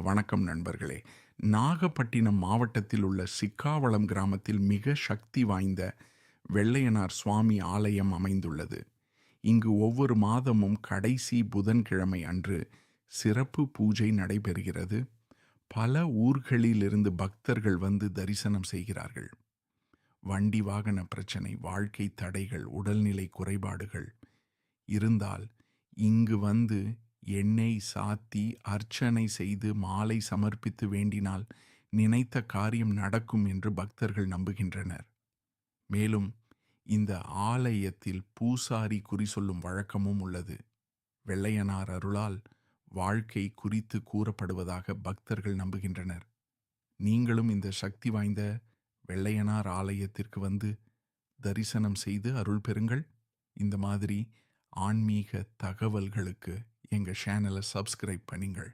வணக்கம் நண்பர்களே. நாகப்பட்டினம் மாவட்டத்தில் உள்ள சிக்காவளம் கிராமத்தில் மிக சக்தி வாய்ந்த வெள்ளையனார் சுவாமி ஆலயம் அமைந்துள்ளது. இங்கு ஒவ்வொரு மாதமும் கடைசி புதன்கிழமை அன்று சிறப்பு பூஜை நடைபெறுகிறது. பல ஊர்களிலிருந்து பக்தர்கள் வந்து தரிசனம் செய்கிறார்கள். வண்டி வாகன பிரச்சனை, வாழ்க்கை தடைகள், உடல்நிலை குறைபாடுகள் இருந்தால் இங்கு வந்து எண்ணெய் சாத்தி அர்ச்சனை செய்து மாலை சமர்ப்பித்து வேண்டினால் நினைத்த காரியம் நடக்கும் என்று பக்தர்கள் நம்புகின்றனர். மேலும் இந்த ஆலயத்தில் பூசாரி குறி சொல்லும் வழக்கமும் உள்ளது. வெள்ளையனார் அருளால் வாழ்க்கை குறித்து கூறப்படுவதாக பக்தர்கள் நம்புகின்றனர். நீங்களும் இந்த சக்தி வாய்ந்த வெள்ளையனார் ஆலயத்திற்கு வந்து தரிசனம் செய்து அருள் பெறுங்கள். இந்த மாதிரி ஆன்மீக தகவல்களுக்கு எங்கள் சேனலை சப்ஸ்கிரைப் பண்ணுங்கள்.